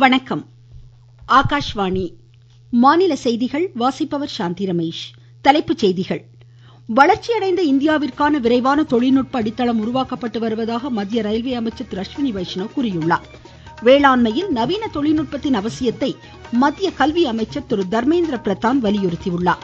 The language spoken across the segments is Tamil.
வணக்கம். ஆகாஷ்வாணி மாநில செய்திகள் வாசிப்பவர் சாந்தி ரமேஷ். தலைப்புச் செய்திகள். வளர்ச்சியடைந்த இந்தியாவிற்கான விரைவான தொழில்நுட்ப அடித்தளம் உருவாக்கப்பட்டு வருவதாக மத்திய ரயில்வே அமைச்சர் திரு அஸ்வினி வைஷ்ணவ் கூறியுள்ளார். வேளாண்மையில் நவீன தொழில்நுட்பத்தின் அவசியத்தை மத்திய கல்வி அமைச்சர் திரு தர்மேந்திர பிரதான் வலியுறுத்தியுள்ளார்.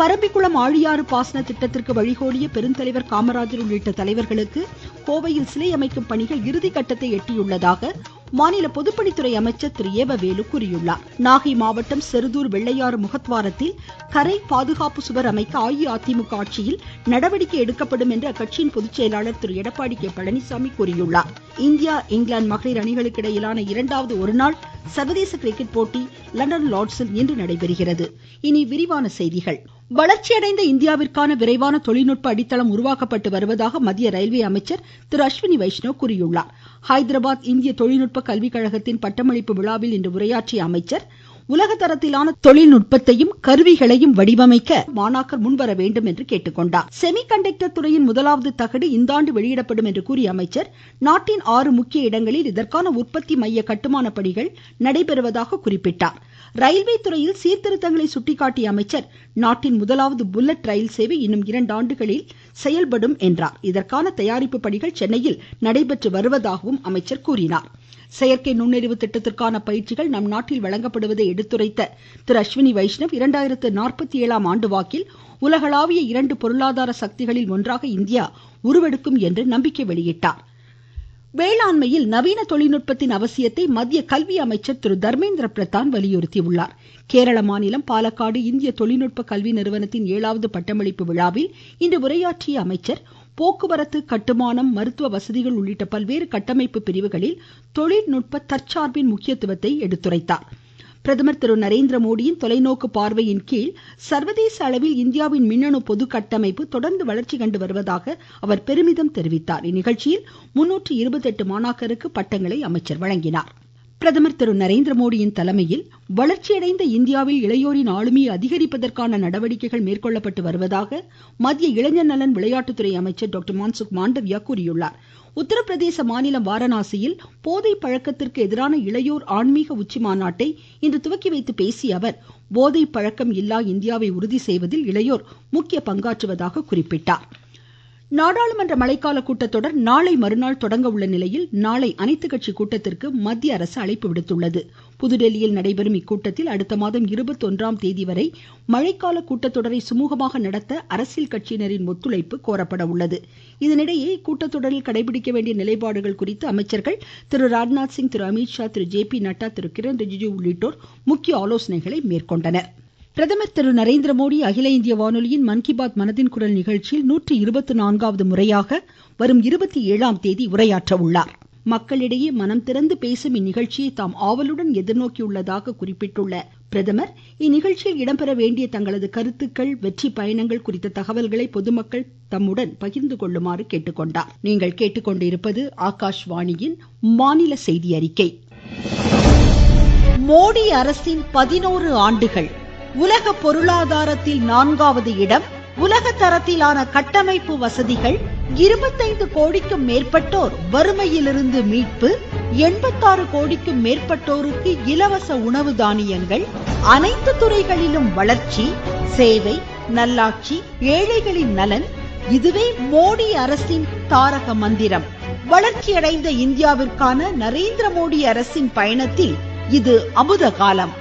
பரம்பிக்குளம் ஆழியாறு பாசன திட்டத்திற்கு வழிகோலிய பெருந்தலைவர் காமராஜர் உள்ளிட்ட தலைவர்களுக்கு கோவையில் சிலை அமைக்கும் பணிகள் இறுதிக்கட்டத்தை எட்டியுள்ளதாக மாநில பொதுப்பணித்துறை அமைச்சர் திரு ஏவ வேலு கூறியுள்ளார். நாகை மாவட்டம் செருதூர் வெள்ளையாறு முகத்வாரத்தில் கரை பாதுகாப்பு சுவர் அமைக்க அஇஅதிமுக ஆட்சியில் நடவடிக்கை எடுக்கப்படும் என்று அக்கட்சியின் பொதுச்செயலாளர் திரு எடப்பாடி கே பழனிசாமி கூறியுள்ளார். இந்தியா இங்கிலாந்து மகளிர் அணிகளுக்கு இடையிலான இரண்டாவது ஒருநாள் சர்வதேச கிரிக்கெட் போட்டி லண்டன் லார்ட்ஸில் இன்று நடைபெறுகிறது. இனி விரிவான செய்திகள். வளர்ச்சியடைந்த இந்தியாவிற்கான விரைவான தொழில்நுட்ப அடித்தளம் உருவாக்கப்பட்டு வருவதாக மத்திய ரயில்வே அமைச்சர் திரு அஸ்வினி வைஷ்ணவ் கூறியுள்ளார். ஹைதராபாத் இந்திய தொழில்நுட்ப கல்விக் கழகத்தின் பட்டமளிப்பு விழாவில் இன்று உரையாற்றிய அமைச்சர், உலகத்தரத்திலான தொழில்நுட்பத்தையும் கருவிகளையும் வடிவமைக்க மாணாக்கர் முன்வர வேண்டும் என்று கேட்டுக்கொண்டார். செமி கண்டக்டர் துறையின் முதலாவது தகடு இந்த ஆண்டு வெளியிடப்படும் என்று கூறிய அமைச்சர், நாட்டின் 6 முக்கிய இடங்களில் இதற்கான உற்பத்தி மைய கட்டுமான பணிகள் நடைபெறுவதாக குறிப்பிட்டார். ரயில்வே துறையில் சீர்திருத்தங்களை சுட்டிக்காட்டிய அமைச்சர், நாட்டின் முதலாவது புல்லட் ரயில் சேவை இன்னும் 2 ஆண்டுகளில் செயல்படும் என்றார். இதற்கான தயாரிப்பு பணிகள் சென்னையில் நடைபெற்று வருவதாகவும் அமைச்சர் கூறினார். செயற்கை நுண்ணறிவு திட்டத்திற்கான பயிற்சிகள் நம் நாட்டில் வழங்கப்படுவதை எடுத்துரைத்த திரு அஸ்வினி வைஷ்ணவ், 2047 ஆண்டு வாக்கில் உலகளாவிய 2 பொருளாதார சக்திகளில் ஒன்றாக இந்தியா உருவெடுக்கும் என்று நம்பிக்கை வெளியிட்டார். வேளாண்மையில் நவீன தொழில்நுட்பத்தின் அவசியத்தை மத்திய கல்வி அமைச்சர் திரு தர்மேந்திர பிரதான் வலியுறுத்தியுள்ளார். கேரள மாநிலம் பாலக்காடு இந்திய தொழில்நுட்ப கல்வி நிறுவனத்தின் 7வது பட்டமளிப்பு விழாவில் இன்று உரையாற்றிய அமைச்சர், போக்குவரத்து, கட்டுமானம், மருத்துவ வசதிகள் உள்ளிட்ட பல்வேறு கட்டமைப்பு பிரிவுகளில் தொழில்நுட்ப தற்சார்பின் முக்கியத்துவத்தை எடுத்துரைத்தார். பிரதமர் திரு நரேந்திர மோடியின் தொலைநோக்கு பார்வையின் கீழ் சர்வதேச அளவில் இந்தியாவின் மின்னணு பொது கட்டமைப்பு தொடர்ந்து வளர்ச்சி கண்டு வருவதாக அவர் பெருமிதம் தெரிவித்தார். இந்நிகழ்ச்சியில் 328 மாணாக்கருக்கு பட்டங்களை அமைச்சர் வழங்கினார். பிரதமர் திரு நரேந்திர மோடியின் தலைமையில் வளர்ச்சியடைந்த இந்தியாவில் இளையோரின் ஆளுமையை அதிகரிப்பதற்கான நடவடிக்கைகள் மேற்கொள்ளப்பட்டு வருவதாக மத்திய இளைஞர் நலன் விளையாட்டுத்துறை அமைச்சர் டாக்டர் மான்சுக் மாண்டவியா கூறியுள்ளார். உத்தரப்பிரதேச மாநிலம் வாரணாசியில் போதை பழக்கத்திற்கு எதிரான இளையோர் ஆன்மீக உச்சி மாநாட்டை இன்று துவக்கி வைத்து பேசிய அவர், போதை பழக்கம் இல்லா இந்தியாவை உறுதி செய்வதில் இளையோர் முக்கிய பங்காற்றுவதாக குறிப்பிட்டார். நாடாளுமன்ற மழைக்கால கூட்டத்தொடர் நாளை மறுநாள் தொடங்க உள்ள நிலையில் நாளை அனைத்து கட்சி கூட்டத்திற்கு மத்திய அரசு அழைப்பு விடுத்துள்ளது. புதுடெல்லியில் நடைபெறும் இக்கூட்டத்தில் அடுத்த மாதம் 21ஆம் தேதி வரை மழைக்கால கூட்டத்தொடரை சுமூகமாக நடத்த அரசியல் கட்சியினரின் ஒத்துழைப்பு கோரப்பட உள்ளது. இதனிடையே இக்கூட்டத்தொடரில் கடைபிடிக்க வேண்டிய நிலைப்பாடுகள் குறித்து அமைச்சர்கள் திரு ராஜ்நாத் சிங், திரு அமீத்ஷா, திரு ஜே.பி. நட்டா, திரு கிரண் ரிஜிஜு உள்ளிட்டோர் முக்கிய ஆலோசனைகளை மேற்கொண்டனர். பிரதமர் திரு நரேந்திர மோடி அகில இந்திய வானொலியின் மன் கி பாத் மனதின் குரல் நிகழ்ச்சியில் 124வது முறையாக வரும் 27ஆம் தேதி உரையாற்ற உள்ளார். மக்களிடையே மனம் திறந்து பேசும் இந்நிகழ்ச்சியை தாம் ஆவலுடன் எதிர்நோக்கியுள்ளதாக குறிப்பிட்டுள்ள பிரதமர், இந்நிகழ்ச்சியில் இடம்பெற வேண்டிய தங்களது கருத்துக்கள், வெற்றி பயணங்கள் குறித்த தகவல்களை பொதுமக்கள் தம்முடன் பகிர்ந்து கொள்ளுமாறு கேட்டுக்கொண்டார். நீங்கள் கேட்டுக்கொண்டிருப்பது ஆகாஷ்வாணியின் மாநில செய்தி அறிக்கை. மோடி அரசின் 11 ஆண்டுகள். உலக பொருளாதாரத்தில் 4வது இடம், உலக தரத்திலான கட்டமைப்பு வசதிகள், 25 கோடிக்கும் மேற்பட்டோர் வறுமையிலிருந்து மீட்பு, 86 கோடிக்கும் மேற்பட்டோருக்கு இலவச உணவு தானியங்கள், அனைத்து துறைகளிலும் வளர்ச்சி, சேவை, நல்லாட்சி, ஏழைகளின் நலன். இதுவே மோடி அரசின் தாரக மந்திரம். வளர்ச்சியடைந்த இந்தியாவிற்கான நரேந்திர மோடி அரசின் பயணத்தில் இது அமுத காலம்.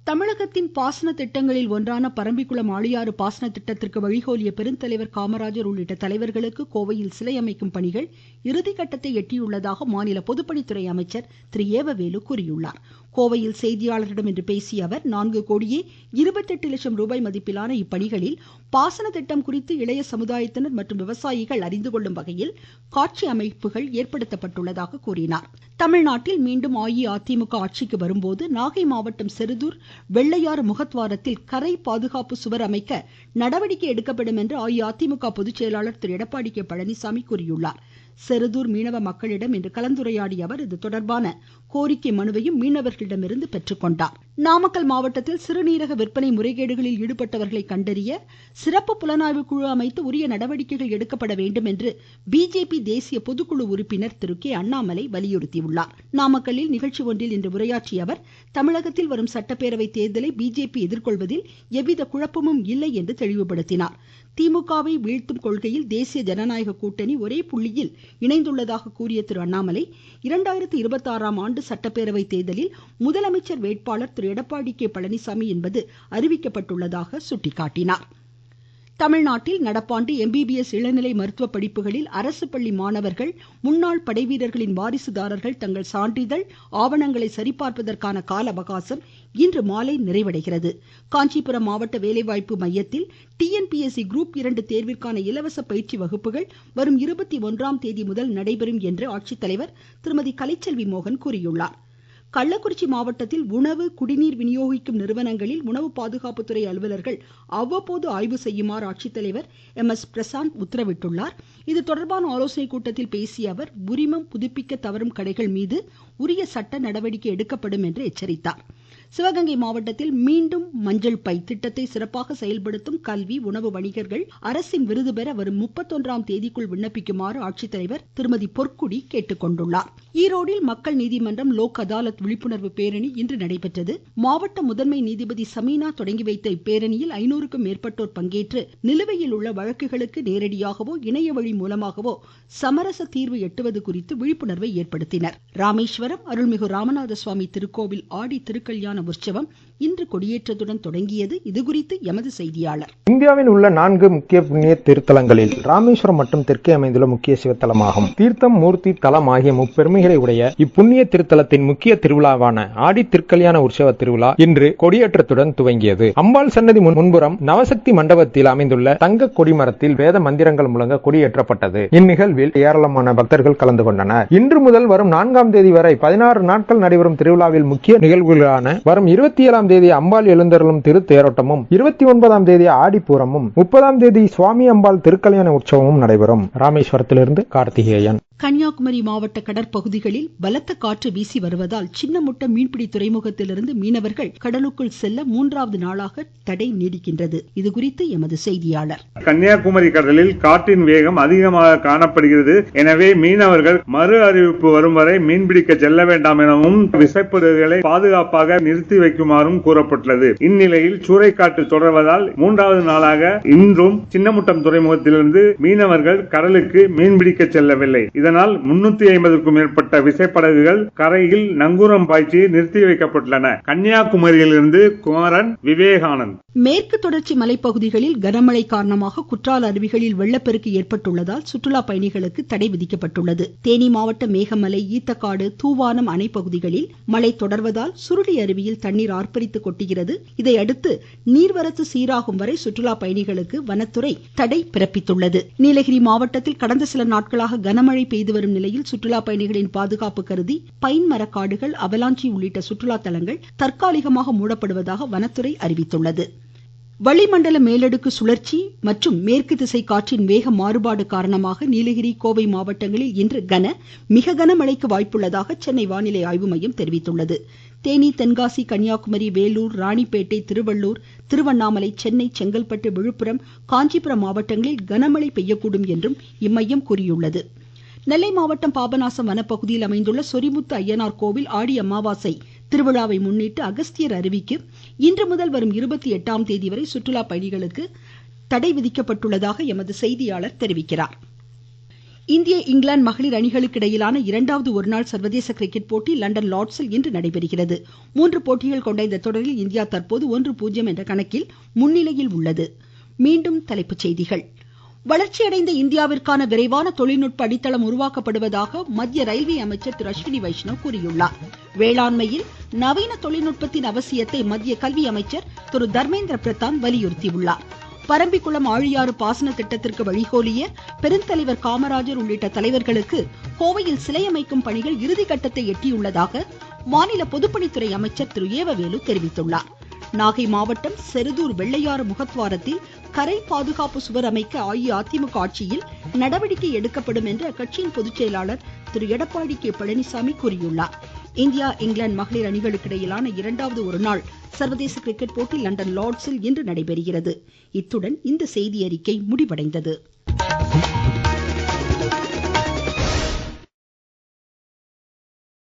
தமிழகத்தின் பாசன திட்டங்களில் ஒன்றான பரம்பிக்குளம் ஆழியாறு பாசன திட்டத்திற்கு வழிகோலிய பெருந்தலைவர் காமராஜர் உள்ளிட்ட தலைவர்களுக்கு கோவையில் சிலை அமைக்கும் பணிகள் இறுதிக்கட்டத்தை எட்டியுள்ளதாக மாநில பொதுப்பணித்துறை அமைச்சர் திரு ஏவ வேலு கூறியுள்ளார். கோவையில் செய்தியாளர்களிடம் இன்று பேசிய அவர், 4 கோடியே 28 லட்சம் ரூபாய் மதிப்பிலான இப்பணிகளில் பாசன திட்டம் குறித்து இளைய சமுதாயத்தினர் மற்றும் விவசாயிகள் அறிந்து கொள்ளும் வகையில் காட்சி அமைப்புகள் ஏற்படுத்தப்பட்டுள்ளதாக கூறினார். தமிழ்நாட்டில் மீண்டும் அஇஅதிமுக ஆட்சிக்கு வரும்போது நாகை மாவட்டம் செருதூர் வெள்ளையாறு முகத்வாரத்தில் கரை பாதுகாப்பு சுவர் அமைக்க நடவடிக்கை எடுக்கப்படும் என்று அஇஅதிமுக பொதுச்செயலாளர் திரு எடப்பாடி கே பழனிசாமி கூறியுள்ளார். செருதூர் மீனவ மக்களிடம் இன்று கலந்துரையாடிய அவர், இது தொடர்பான கோரிக்கை மனுவையும் மீனவர்களிடமிருந்து பெற்றுக்கொண்டார். நாமக்கல் மாவட்டத்தில் சிறுநீரக விற்பனை முறைகேடுகளில் ஈடுபட்டவர்களை கண்டறிய சிறப்பு புலனாய்வு குழு அமைத்து உரிய நடவடிக்கைகள் எடுக்கப்பட வேண்டும் என்று பிஜேபி தேசிய பொதுக்குழு உறுப்பினர் திரு கே அண்ணாமலை வலியுறுத்தியுள்ளார். நாமக்கல்லில் நிகழ்ச்சி ஒன்றில் இன்று உரையாற்றிய அவர், தமிழகத்தில் வரும் சட்டப்பேரவை தேர்தலை பிஜேபி எதிர்கொள்வதில் எவ்வித குழப்பமும் இல்லை என்று தெளிவுபடுத்தினார். திமுகவை வீழ்த்தும் கொள்கையில் தேசிய ஜனநாயக கூட்டணி ஒரே புள்ளியில் இணைந்துள்ளதாக கூறிய திரு அண்ணாமலை, 2026ஆம் ஆண்டு சட்டப்பேரவை தேர்தலில் முதலமைச்சர் வேட்பாளர் திரு எடப்பாடி கே பழனிசாமி என்பது அறிவிக்கப்பட்டுள்ளதாக சுட்டிக்காட்டினார். தமிழ்நாட்டில் நடப்பாண்டு MBBS இளநிலை மருத்துவ படிப்புகளில் அரசு பள்ளி மாணவர்கள், முன்னாள் படைவீரர்களின் வாரிசுதாரர்கள் தங்கள் சான்றிதழ் ஆவணங்களை சரிபார்ப்பதற்கான கால அவகாசம் இன்று மாலை நிறைவடைகிறது. காஞ்சிபுரம் மாவட்ட வேலைவாய்ப்பு மையத்தில் TNPSC குரூப் 2 தேர்விற்கான இலவச பயிற்சி வகுப்புகள் வரும் 21ஆம் தேதி முதல் நடைபெறும் என்று ஆட்சித்தலைவர் திருமதி கலைச்செல்வி மோகன் கூறியுள்ளார். கள்ளக்குறிச்சி மாவட்டத்தில் உணவு குடிநீர் விநியோகிக்கும் நிறுவனங்களில் உணவு பாதுகாப்புத்துறை அலுவலர்கள் அவ்வப்போது ஆய்வு செய்யுமாறு ஆட்சித்தலைவர் MS பிரசாந்த் உத்தரவிட்டுள்ளார். இது தொடர்பான ஆலோசனைக் கூட்டத்தில் பேசிய அவர், உரிமம் புதுப்பிக்க தவறும் கடைகள் மீது உரிய சட்ட நடவடிக்கை எடுக்கப்படும் என்று எச்சரித்தார். சிவகங்கை மாவட்டத்தில் மீண்டும் மஞ்சள் பை திட்டத்தை சிறப்பாக செயல்படுத்தும் கல்வி உணவு வணிகர்கள் அரசின் விருது பெற வரும் 31ஆம் தேதிக்குள் விண்ணப்பிக்குமாறு ஆட்சித்தலைவர் திருமதி பொற்குடி கேட்டுக்கொண்டுள்ளார். ஈரோடில் மக்கள் நீதிமன்றம் லோக் அதாலத் விழிப்புணர்வு பேரணி இன்று நடைபெற்றது. மாவட்ட முதன்மை நீதிபதி சமீனா தொடங்கி வைத்த இப்பேரணியில் 500க்கும் மேற்பட்டோர் பங்கேற்று நிலுவையில் உள்ள வழக்குகளுக்கு நேரடியாகவோ இணைய வழி மூலமாகவோ சமரச தீர்வு எட்டுவது குறித்து விழிப்புணர்வை ஏற்படுத்தினர். ராமேஸ்வரம் அருள்மிகு ராமநாத சுவாமி திருக்கோவில் ஆடி திருக்கல்யாண உற்சவம் இன்று கொடியேற்றத்துடன் தொடங்கியது. இதுகுறித்து எமது செய்தியாளர். இந்தியாவில் உள்ள 4 முக்கிய புண்ணிய திருத்தலங்களில் ராமேஸ்வரம் மற்றும் தெற்கே அமைந்துள்ள முக்கிய சிவத்தலமாகும். தீர்த்தம், மூர்த்தி, தலம் ஆகிய முப்பெருமைகளை உடைய இப்புண்ணிய திருத்தலத்தின் முக்கிய திருவிழாவான ஆடி திருக்கல்யாண உற்சவ திருவிழா இன்று கொடியேற்றத்துடன் துவங்கியது. அம்பாள் சன்னதி முன்புறம் நவசக்தி மண்டபத்தில் அமைந்துள்ள தங்க கொடிமரத்தில் வேத மந்திரங்கள் முழங்க கொடியேற்றப்பட்டது. இந்நிகழ்வில் ஏராளமான பக்தர்கள் கலந்து கொண்டனர். இன்று முதல் வரும் 4ஆம் தேதி வரை 16 நாட்கள் நடைபெறும் திருவிழாவில் முக்கிய நிகழ்வுகளான வரும் 27ஆம் தேதி அம்பாள் எழுந்தருளும் திருத்தேரோட்டமும், 29ஆம் தேதி ஆடிப்பூரமும், 30ஆம் தேதி சுவாமி அம்பாள் திருக்கல்யாண உற்சவமும் நடைபெறும். ராமேஸ்வரத்திலிருந்து கார்த்திகேயன். கன்னியாகுமரி மாவட்ட கடற்பகுதிகளில் பலத்த காற்று வீசி வருவதால் சின்னமுட்ட மீன்பிடி துறைமுகத்திலிருந்து மீனவர்கள் கடலுக்குள் செல்ல 3வது நாளாக தடை நீடிக்கின்றது. இதுகுறித்து எமது செய்தியாளர். கன்னியாகுமரி கடலில் காற்றின் வேகம் அதிகமாக காணப்படுகிறது. எனவே மீனவர்கள் மறு அறிவிப்பு வரும் வரை மீன்பிடிக்க செல்ல வேண்டாம் எனவும் விசைப்படகுகளை பாதுகாப்பாக நிறுத்தி வைக்குமாறும் கூறப்பட்டுள்ளது. இந்நிலையில் சூறைக்காற்று தொடர்வதால் 3வது நாளாக இன்றும் சின்னமுட்டம் துறைமுகத்திலிருந்து மீனவர்கள் கடலுக்கு மீன்பிடிக்க செல்லவில்லை. இதனால் 350க்கும் மேற்பட்ட விசைப்படகுகள் கரையில் நங்கூரம் பாய்ச்சி நிறுத்தி வைக்கப்பட்டுள்ளன. கன்னியாகுமரியிலிருந்து குமரன், விவேகானந்த். மேற்கு தொடர்ச்சி மலைப்பகுதிகளில் கனமழை காரணமாக குற்றால அருவிகளில் வெள்ளப்பெருக்கு ஏற்பட்டுள்ளதால் சுற்றுலா பயணிகளுக்கு தடை விதிக்கப்பட்டுள்ளது. தேனி மாவட்ட மேகமலை, ஈத்தக்காடு, தூவானம் அணை பகுதிகளில் மழை தொடர்வதால் சுருளி அருவியில் தண்ணீர் ஆர்ப்பரித்து கொட்டுகிறது. இதையடுத்து நீர்வரத்து சீராகும் வரை சுற்றுலா பயணிகளுக்கு வனத்துறை தடை பிறப்பித்துள்ளது. நீலகிரி மாவட்டத்தில் கடந்த சில நாட்களாக கனமழை பெய்து வரும் நிலையில் சுற்றுலா பயணிகளின் பாதுகாப்பு கருதி பைன் மரக்காடுகள், அவலாஞ்சி உள்ளிட்ட சுற்றுலா தலங்கள் தற்காலிகமாக மூடப்படுவதாக வனத்துறை அறிவித்துள்ளது. வளிமண்டல மேலடுக்கு சுழற்சி மற்றும் மேற்கு திசை காற்றின் வேக மாறுபாடு காரணமாக நீலகிரி, கோவை மாவட்டங்களில் இன்று மிக கனமழைக்கு வாய்ப்புள்ளதாக சென்னை வானிலை ஆய்வு மையம் தெரிவித்துள்ளது. தேனி, தென்காசி, கன்னியாகுமரி, வேலூர், ராணிப்பேட்டை, திருவள்ளூர், திருவண்ணாமலை, சென்னை, செங்கல்பட்டு, விழுப்புரம், காஞ்சிபுரம் மாவட்டங்களில் கனமழை பெய்யக்கூடும் என்றும் இம்மையம் கூறியுள்ளது. நெல்லை மாவட்டம் பாபநாசம் வனப்பகுதியில் அமைந்துள்ள சொரிமுத்து ஐயனார் கோவில் ஆடி அமாவாசை திருவிழாவை முன்னிட்டு அகஸ்தியர் அருவிக்கு இன்று முதல் வரும் 28ஆம் தேதி வரை சுற்றுலா பயணிகளுக்கு தடை விதிக்கப்பட்டுள்ளதாக எமது செய்தியாளர் தெரிவிக்கிறார். இந்திய, இங்கிலாந்து மகளிர் அணிகளுக்கு இடையிலான 2வது ஒருநாள் சர்வதேச கிரிக்கெட் போட்டி லண்டன் லார்ட்ஸில் இன்று நடைபெறுகிறது. 3 போட்டிகள் கொண்ட இந்த தொடரில் இந்தியா தற்போது 1-0 என்ற கணக்கில் முன்னிலையில் உள்ளது. மீண்டும் தலைப்புச் செய்திகள். வளர்ச்சியடைந்த இந்தியாவிற்கான விரைவான தொழில்நுட்ப அடித்தளம் உருவாக்கப்படுவதாக மத்திய ரயில்வே அமைச்சர் திரு அஸ்வினி வைஷ்ணவ் கூறியுள்ளார். வேளாண்மையில் நவீன தொழில்நுட்பத்தின் அவசியத்தை மத்திய கல்வி அமைச்சர் திரு தர்மேந்திர பிரதான் வலியுறுத்தியுள்ளார். பரம்பிக்குளம் ஆழியாறு பாசன திட்டத்திற்கு வழிகோலிய பெருந்தலைவர் காமராஜர் உள்ளிட்ட தலைவர்களுக்கு கோவையில் சிலை அமைக்கும் பணிகள் இறுதிக்கட்டத்தை எட்டியுள்ளதாக மாநில பொதுப்பணித்துறை அமைச்சர் திரு ஏவவேலு தெரிவித்துள்ளார். நாகை மாவட்டம் செருதூர் வெள்ளையாறு முகத்வாரத்தில் கரை பாதுகாப்பு சுவர் அமைக்க அஇஅதிமுக ஆட்சியில் நடவடிக்கை எடுக்கப்படும் என்று அக்கட்சியின் பொதுச்செயலாளர் திரு எடப்பாடி கே பழனிசாமி கூறியுள்ளார். இந்தியா இங்கிலாந்து மகளிர் அணிகளுக்கு இடையிலான இரண்டாவது ஒருநாள் சர்வதேச கிரிக்கெட் போட்டி லண்டன் லார்ட்ஸில் இன்று நடைபெறுகிறது. இத்துடன் இந்த செய்தியறிக்கை முடிவடைந்தது.